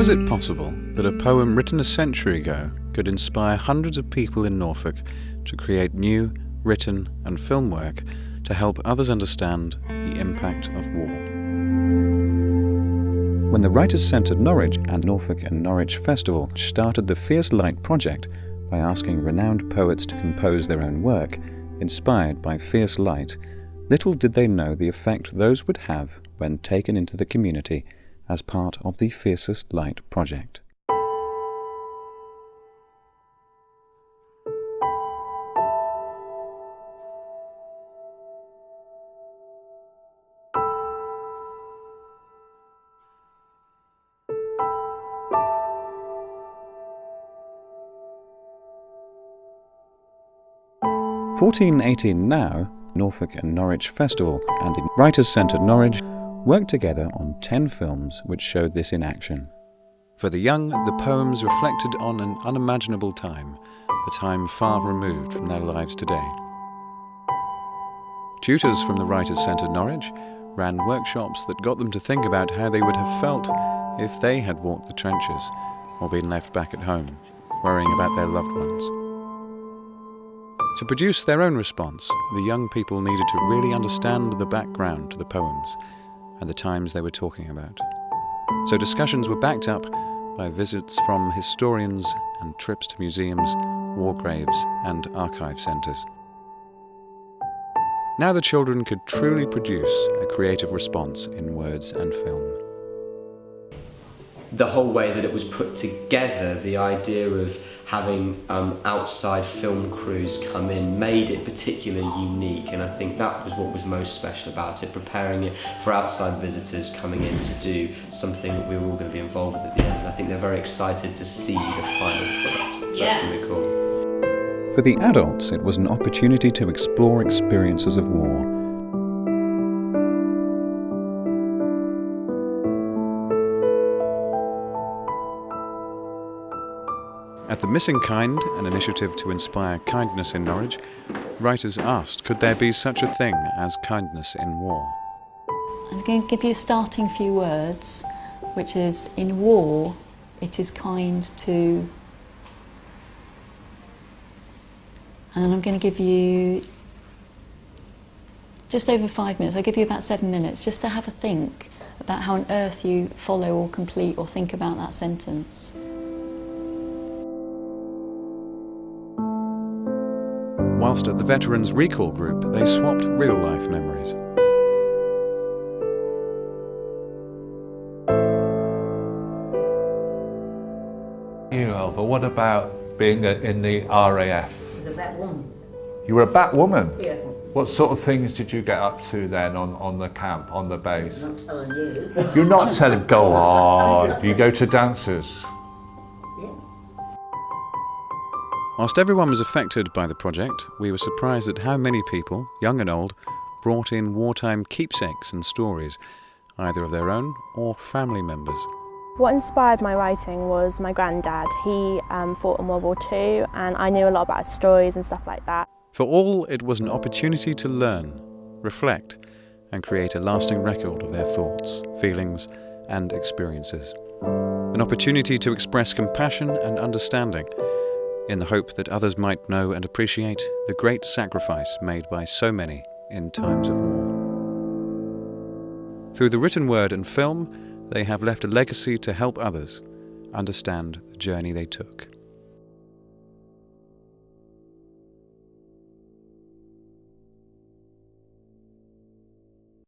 is it possible that a poem written a century ago could inspire hundreds of people in Norfolk to create new, written and film work to help others understand the impact of war? When the Writers' Centre Norwich and Norfolk and Norwich Festival started the Fiercest Light project by asking renowned poets to compose their own work, inspired by fierce light, little did they know the effect those would have when taken into the community as part of the Fiercest Light project. "1418 Now", Norfolk and Norwich Festival and the Writers' Centre Norwich worked together on 10 films which showed this in action. For the young, the poems reflected on an unimaginable time, a time far removed from their lives today. Tutors from the Writers' Centre Norwich ran workshops that got them to think about how they would have felt if they had walked the trenches or been left back at home, worrying about their loved ones. To produce their own response, the young people needed to really understand the background to the poems and the times they were talking about. So discussions were backed up by visits from historians and trips to museums, war graves and archive centres. Now the children could truly produce a creative response in words and film. The whole way that it was put together, the idea of having outside film crews come in made it particularly unique, and I think that was what was most special about it, preparing it for outside visitors coming in to do something that we were all going to be involved with at the end. And I think they're very excited to see the final product. So that's going to be cool. For the adults, it was an opportunity to explore experiences of war. At the Missing Kind, an initiative to inspire kindness in Norwich, writers asked, could there be such a thing as kindness in war? I'm going to give you a starting few words, which is, in war, it is kind to... And then I'm going to give you just over 5 minutes. I'll give you about 7 minutes just to have a think about how on earth you follow or complete or think about that sentence. Whilst at the Veterans Recall Group, they swapped real-life memories. You, Elva, what about being in the RAF? I was a Batwoman. You were a Batwoman? Yeah. What sort of things did you get up to then on the camp, on the base? I'm not telling you. You're not telling, go on, you go to dances. Whilst everyone was affected by the project, we were surprised at how many people, young and old, brought in wartime keepsakes and stories, either of their own or family members. What inspired my writing was my granddad. He fought in World War II, and I knew a lot about his stories and stuff like that. For all, it was an opportunity to learn, reflect, and create a lasting record of their thoughts, feelings, and experiences. An opportunity to express compassion and understanding, in the hope that others might know and appreciate the great sacrifice made by so many in times of war. Through the written word and film, they have left a legacy to help others understand the journey they took.